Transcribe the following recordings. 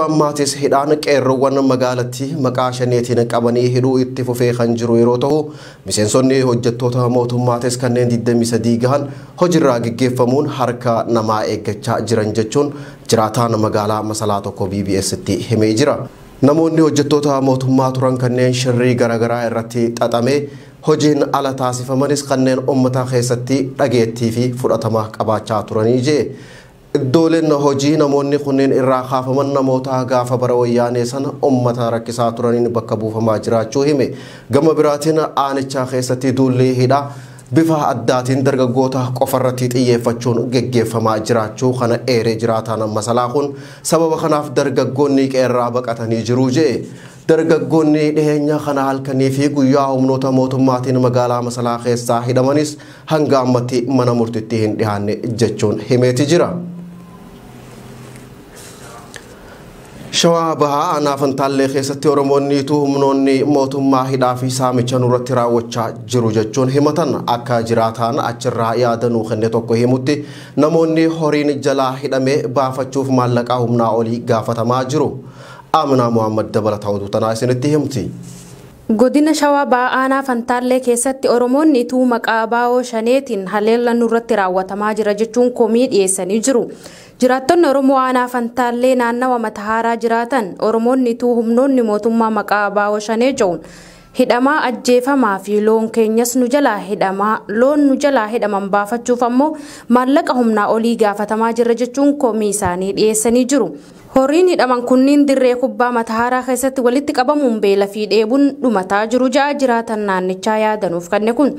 Maatis hidhaan qeerroowwan magaalatti maqaa shaneetiin qabanii hidhuu itti fufee kan jiru yeroo ta'u miseensonni hojjettoota mootummaatis kanneen 23 gahan hojiirraa gaggeeffamuun harka namaa eeggachaa jiran jechuun jiraataan magaalaa Masalaa tokko BBS'tti himee jira. Namoonni hojjettoota mootummaa turan kanneen shirrii garaagaraa irratti xaxamee hojiin ala taasifamanis kanneen uummata keessatti dhageettii fi fudhatama qabaachaa turanii jee. Iddooleen hojii namoonni kunneen irraa kaafaman namoota gaafa bara wayyaanee sana uummata rakkisaa turaniin bakka buufamaa jiraachuu hime. Gama biraatiin aanichaa keessatti duulli hidhaa bifa addaatiin dargaggoota qofarratti xiyyeeffachuun geggeeffamaa jiraachuu kana eeree jiraataan Masalaa kun sababa kanaaf dargaggoonni qeerraa baqatanii jiru jee. Dargaggoonni dhiheenya kana halkanii fi guyyaa humnoota mootummaatiin magaalaa Masalaa keessaa hidhamanis hanga ammatti mana murtiitti hin dhiyaanne jechuun himeeti jira. Shawaa bahaa Anaafantaallee keessatti Oromoonniitu humnoonni mootummaa hidhaa fi saamicha nurratti raawwachaa jiru jechuun himatan akka jiraataan achirraa yaadanuu kenne tokko himutti namoonni horiin jalaa hidhamee baafachuuf maallaqaa humnaa olii gaafatamaa jiru. Amina Muhammad dabalataa oduu tanaa isinitti himti. Godina Shawaa bahaa Anaafantaallee keessatti Oromoonniitu maqaa baa'oo shaneetiin haleella nurratti raawwatamaa jira jechuun komii dhiyeessanii jiru. Jiraattonni Oromoo Anaafantaallee naannawa Matahaaraa jiraatan Oromoonniitu humnoonni mootummaa maqaa baa'oo shanee jedhuun hidhamaa ajjeefamaa fi loon keenyas nu jalaa hidhaman baafachuuf ammoo maallaqa humnaa olii gaafatamaa jira jechuun komii isaanii dhiyeessanii jiru. Horiin hidhaman kunniin dirree kubbaa Matahaaraa keessatti walitti qabamuun beela fi dheebuun dhumataa jiru ja'a jiraatan naannichaa yaadanuuf kanne kun.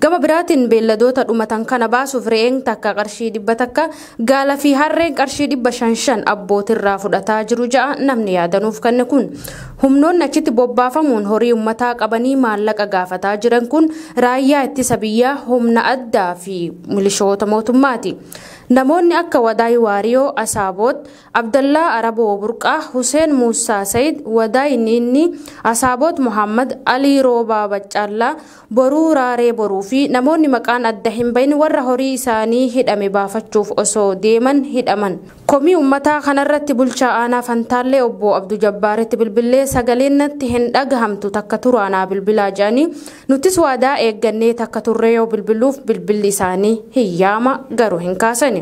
Gama biraatiin beelladoota dhumatan kana baasuuf re'een takka qarshii 100 takka gaala fi harreen qarshii 500 abbootirraa fudhataa jiru ja'a namni yaadanuuf kanne kun. Humnoonni achitti bobbaafamuun horii uummataa qabanii maallaqa gaafataa jiran kun raayyaa ittisa biyyaa humna addaa fi milishoota mootummaati. Namoonni akka Wadaay Waariyoo Asaaboot, Abdallaa Araboo Burqaa, Huseen Muusaa Sayid, Wadaay Ninni, Asaaboot Muhammad, Alii Roobaa Baccallaa, Boruu Raaree Boruu fi namoonni maqaan adda hin bahin warra horii isaanii hidhame baafachuuf osoo deeman hidhaman. Komii uummataa kanarratti bulchaa Anaafantaallee obbo Abduu Jabbaaritti bilbilee sagaleen natti hin dhagahamtu takka turaanaa bilbilaa jedhanii nutis waadaa eeggannee takka turree yoo bilbiluuf bilbilli isaanii hiyyaama garuu hin kaasan.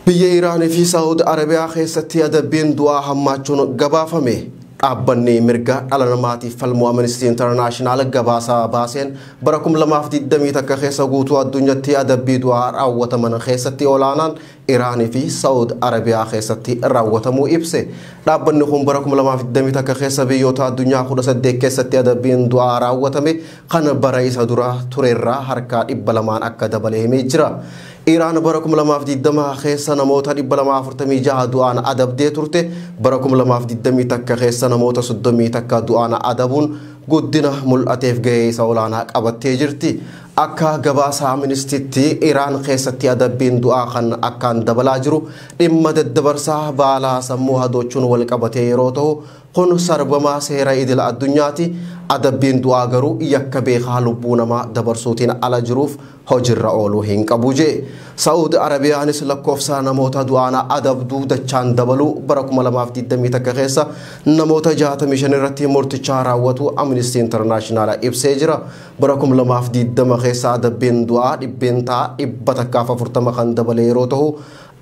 Biyya Iraanii fi Saawud Arabiyaa keessatti adabbiin du'aa hammaachuun gabaafame. Dhaabbanni mirga dhala namaatiif falmu Amnesty International gabaasaa baaseen bara 2020 takka keessa guutuu addunyaatti adabbii du'aa raawwataman keessatti olaanaan Iraanii fi Saawud Arabiyaa keessatti raawwatamuu ibse. Dhaabbanni kun bara 2020 takka keessa biyyoota addunyaa 18 keessatti adabbiin du'aa raawwatame kan bara isa dura turerraa harka 200 akka dabalee himee jira. Iraan bara 2020 keessa namoota 246 du'aan adabdee turte bara 2020 takka keessa namoota 30 takka du'aan adabuun guddina mul'ateef gahee isa olaanaa qabattee jirti. Akka gabaasa Amnestytti Iraan keessatti adabbiin du'aa kan akkaan dabalaa jiru dhimma daddabarsaa baalaa sammuu hadoochuun wal qabatee yeroo ta'u kun sarbamaa seera idil addunyaati. Adabbiin du'aa garuu yakka beekaa lubbuu namaa dabarsuutiin ala jiruuf hojiirra ooluu hin qabu jee. Saawud Arabiyaanis lakkoofsa namoota du'aan adabduu dachaan dabaluu bara 2020 takka keessa namoota 65 irratti murtichaa raawwatu Amnesty International ibsee jira. Bara 2020 keessa adabbiin du'aa dhibbeentaa 140 kan dabalee yeroo ta'u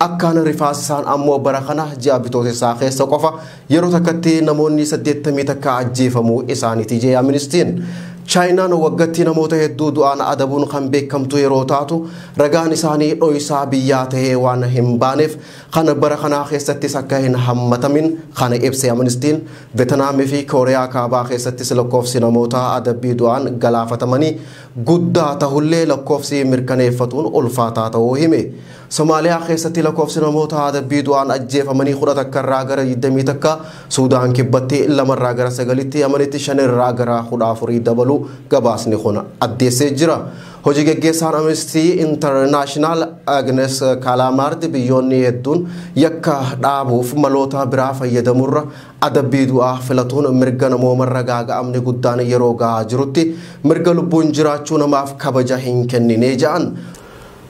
akkaan rifaasisaan ammoo bara kana ji'a bitootessaa keessa qofa yeroo takkatti namoonni 80 takka ajjeefamuu isaaniiti jee Amnestiin. Chaayinaan waggaatti namoota hedduu du'aan adabuun kan beekamtu yeroo taatu ragaan isaanii dho'isaa biyyaa tahee waan hin baaneef kan bara kanaa keessattis akka hin hammatamin kana ibse Amnestiin. Veetnaamii fi Kooriyaa kaabaa keessattis lakkoofsi namoota adabbii du'aan galaafatamanii guddaa tahullee lakkoofsi mirkaneeffatuun ulfaataa ta'uu hime. Somaaliyaa keessatti lakkoofsi namoota adabbii du'aan ajjeefamanii 10 takka irraa gara 20 takka, Suudaan kibbatti 2 irraa gara 9tti, Yamanitti 5 irraa gara 14 dabalu gabaasni kun addeessee jira. Hojii gaggeessaan Amnesty International Agnes Kalamard biyyoonni hedduun yakka dhaabuuf maloota biraa fayyadamurra adabbii du'aa filatuun mirga namoomarra gaaga'amni guddaan yeroo gahaa jirutti mirga lubbuun jiraachuu namaaf kabaja hin kennine jedhan.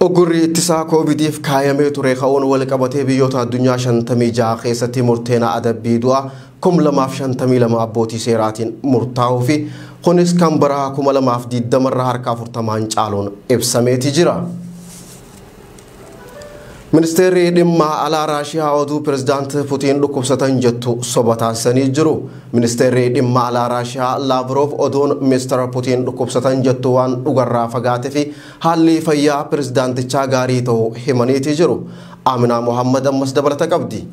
Ogurri ittisaa koovidiif kaayamee ture ka'uun wal qabatee biyyoota addunyaa 56 keessatti murteena adabbii du'a 2052 abbootii seeraatiin murtaa'uu fi kunis kan bara 2020 irraa harka 40 caaluun ibsameeti jira. Ministeerri dhimma alaa Raashiyaa oduu pirezidaantii Putiin dhukkubsatan jettu soba taasisanii jiru. Ministeerri dhimma alaa Raashiyaa Laavrov oduun Mr. Putiin dhukkubsatan jettu waan dhugarraa fagaate fi haalli fayyaa pirezidaantichaa gaarii ta'uu himaniiti jiru. Aminaa Mohammad ammas dabalata qabdi.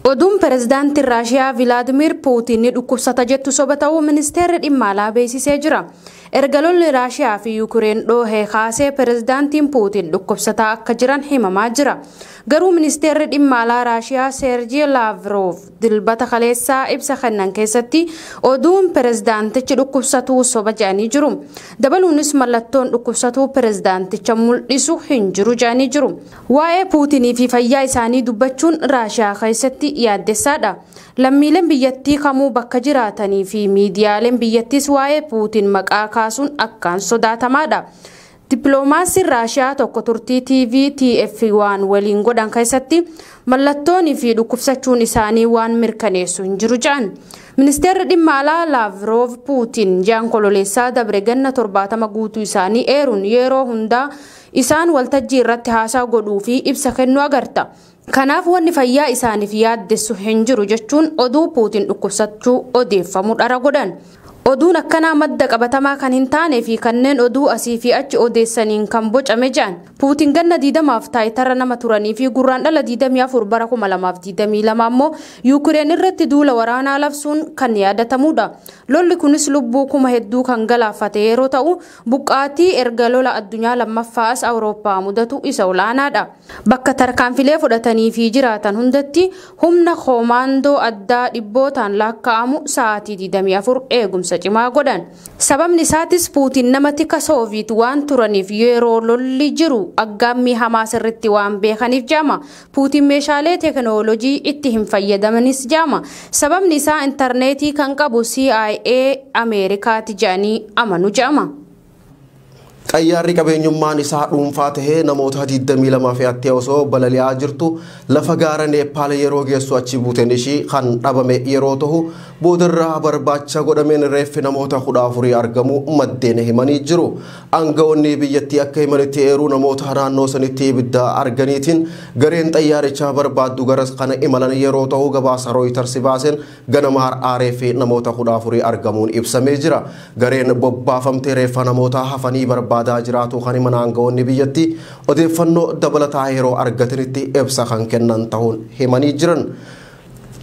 Oduun pirezidaantii Raashiyaa Vilaadimir Puutiin dhukkubsata jettu soba ta'uu ministeerri dhimma alaa beeksisee jira. Erga lolli Raashiyaa fi Yuukireen dhoohee kaasee pirezidaantiin Puutiin dhukkubsataa akka jiran himamaa jira. Garuu ministeerri dhimma alaa Raashiyaa Sergey Lavrov dilbata kaleessaa ibsa kennan keessatti oduun pirezidaantichi dhukkubsatuu soba jedhanii jiru. Dabaluunis mallattoon dhukkubsatuu pirezidaanticha mul'isu hin jiru jedhanii jiru. Waa'ee Puutinii fi fayyaa isaanii dubbachuun Raashiyaa keessatti yaaddessaadha. Lammiileen biyyattii kamuu bakka jiraatanii fi miidiyaaleen biyyattiis waa'ee Puutiin maqaa kaasuun akkaan sodaatamaadha. Dippiloomaasiin Raashiyaa tokko turtii TV TF1 waliin godhan keessatti mallattoonii fi dhukkubsachuun isaanii waan mirkaneessu hin jiru jedhan. Ministeerri dhimma alaa Laavrov Puutiin jaan kololeessaa dabre ganna 70 guutuu isaanii eeruun yeroo hundaa isaan waltajjii irratti haasaa godhuu fi ibsa kennuu agarta. Kanaaf wanni fayyaa isaaniif yaaddessu hin jiru jechuun oduu Puutiin dhukkubsachuu odeeffamuu dhara godhan. Oduun akkanaa madda qabatamaa kan hin taane fi kanneen oduu asii fi achi odeessaniin kan bocame jedhan. Puutiin ganna 20 taayitarra nama turanii fi gurraandhala 24 bara 2022 ammoo Yuukireen irratti duula waraanaa labsuun kan yaadatamudha. Lolli kunis lubbuu kuma hedduu kan galaafate yeroo ta'u buqqaatii erga lola addunyaa lammaffaas Awurooppaa mudatu isa olaanaadha. Bakka tarkaanfilee fudhatanii fi jiraatan hundatti humna koomaandoo addaa dhibbootaan lakkaa'amu sa'aatii 24 eegumsa cimaa godhan. Sababni isaatis Puutiin nama tika Sooviit waan turaniif yeroo lolli jiru aggaammii Hamaas irratti waan beekaniif jedhama. Puutiin meeshaalee teekinooloojii itti hin fayyadamanis jedhama. Sababni isaa intarneetii kan qabu CIA Ameerikaati jedhanii amanu jedhama. Xayyaarri qabeenyummaan isaa dhuunfaa tahee namoota 22 fe'attee osoo balali'aa jirtu lafa gaara Neepaal yeroo geessu achi buuteen ishii kan dhabame yeroo ta'u boodarraa barbaacha godhameen reeffi namoota 14 argamu maddeen himanii jiru. Aangawoonni biyyattii akka himanitti eeruu namoota naannoo sanitti ibidda arganiitiin gareen xayyaarichaa barbaaddu garas kana imalan yeroo ta'u gabaasa Reuters baaseen ganama har'aa reeffi namoota 14 argamuun ibsamee jira. Gareen bobbaafamtee reeffa namoota hafanii barbaadaa jiraatu kan himan aangawoonni biyyattii odeeffannoo dabalataa yeroo argatanitti ibsa kan kennan ta'uun himanii jiran.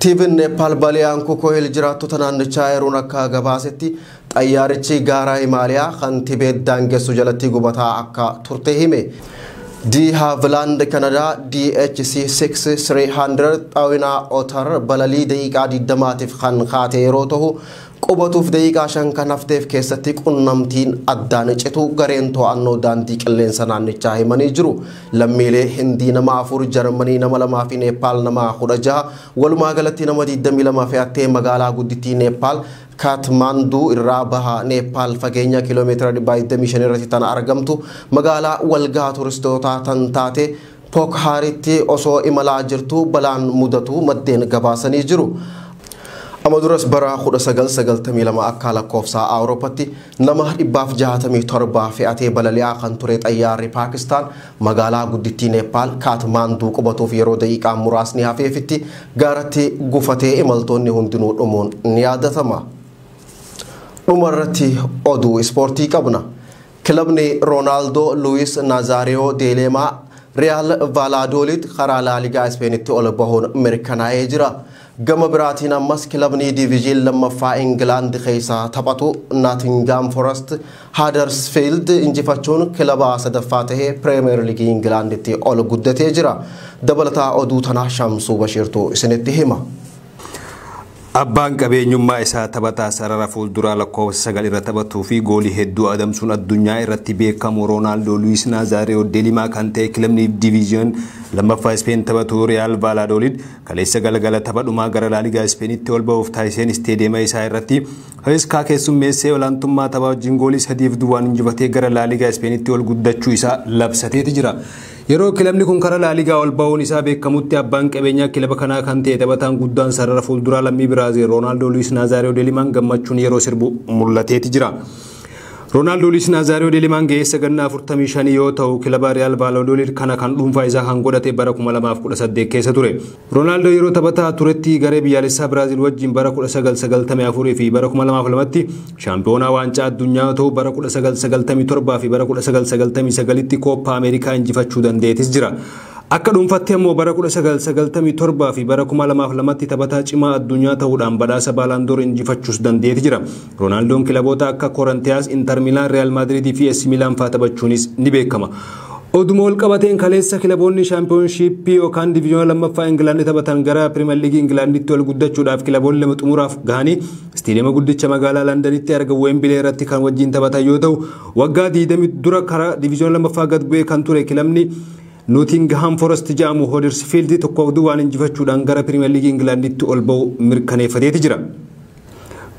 TV'n Neepaal baliyaan Kukohel jiraattota naannichaa eeruun akka gabaasetti xayyaarichi gaara Himaalayaa kan Tibeet daangessu jalatti gubataa akka turte hime. De Havilland Canada DHC-6300 xaawinaa Otar balalii daqiiqaa 20tiif kan kaate yeroo ta'u qubatuuf daqiiqaa 5 kan hafteef keessatti qunnamtiin addaan citu gareen to'annoo daandii qilleensa naannichaa himanii jiru. Lammiilee Hindii nama 4, Jarmanii nama 2 fi Neepaal nama 16 walumaa galatti nama 22 fe'attee magaalaa guddittii Neepaal Kathmandu irraa baha Neepaal fageenya kiiloomeetira 25 irratti tan argamtu magaalaa walgaa turistootaa tan taate Pokhaaritti osoo imalaa jirtu balaan mudatu maddeen gabaasanii jiru. Amaduras bara 1992 akka lakkoofsa Awurooppaatti nama 167 fe'atee balali'aa kan ture xayyaarri Paakistaan magaalaa guddittii Neepaal Kathmandu qubatuuf yeroo daqiiqaa muraasni hafeefitti gaaratti gufatee imaltoonni hundinuu dhumuun ni yaadatama. Dhumarratti oduu ispoortii qabna. Kilabni Roonaaldoo Luis Nazario de Lema Real Valladolid karaa La Ligaa Ispeenitti ol bahuun mirkanaa'ee jira. Gama biraatiin ammas kilabni diviizhinii lammaffaa Ingilaand keessaa taphatu Nottingham Forest Huddersfield injifachuun kilaba sadaffaa tahee Premier League Ingilaanditti ol guddatee jira. Dabalataa oduu tanaa Shamsuu Bashiirtuu isinitti hima. Abbaan qabeenyummaa isaa taphataa sarara fuulduraa lakkoofsa 9 irra taphatuu fi goolii hedduu adamsuun addunyaa irratti beekamu Roonaaldoo Luis Nazaariyoo de Lima kan ta'e kilabni diviizhin lammaffaa Ispeen taphatu Real Valladolid kaleessa galgala taphadhumaa gara La Liga Ispeenitti ol ba'uuf taasiseen isteediyeema isaa irratti Huesca keessummeessee olaantummaa taphaa wajjin goolii 3-2 injifatee gara La Liga Ispeenitti ol guddachuu isaa labsateeti jira. Yeroo kilabni kun karaa La Liga ol ba'uun isaa beekamutti abbaan qabeenyaa kilaba kanaa kan ta'e taphataan guddaan sarara fuulduraa lammii Biraazil Roonaaldoo Luis Nazaariyoo de Limaan gammachuun yeroo sirbu mul'ateeti jira. Roonaaldoo Luis Nazaariyoo de Limaan ga'eessa ganna 45 yoo ta'u kilaba Real Valladolid kana kan dhuunfaa isaa kan godhate bara 2018 keessa ture. Roonaaldoo yeroo taphataa turetti garee biyyaalessaa Biraazil wajjin bara 1994 fi bara 2002tti shaampiyoonaa waancaa addunyaa yoo ta'u bara 1997 fi bara 1999tti Kooppa Ameerikaa injifachuu dandeetis jira. Akka dhuunfaatti immoo bara 1997 fi bara 2002tti taphataa cimaa addunyaa ta'uudhaan badhaasa Baalaandoor injifachuus dandeetti jira. Roonaaldoon kilaboota akka Korintiyaas, Inter Milaan, Real Madrid fi AC Milan fa'aa taphachuunis ni beekama. Oduma ol qabateen kaleessa kilaboonni shaampiyoonshiippii yookaan diviizyoona lammaffaa Ingilaandii taphatan gara Pirimeer Liigii Ingilaanditti ol guddachuudhaaf kilaboonni lama xumuraaf gahanii isteediyeema guddicha magaalaa Londanitti argamu Wembley irratti kan wajjin taphatan yoo ta'u waggaa 20 dura karaa diviizyoona lammaffaa gad bu'ee kan ture kilabni Nottingham Forest jedhamu Huddersfield 1-2 injifachuudhaan gara Pirimeer Liigii Ingilaanditti ol ba'u mirkaneeffateeti jira.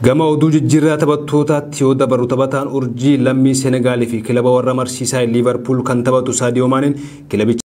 Gama oduu jijjiirraa taphattootaatti yoo dabaru taphataan urjii lammii Senegaalii fi kilaba warra Marsiisaa Liverpool kan taphatu Sadio Maaneen kilabicha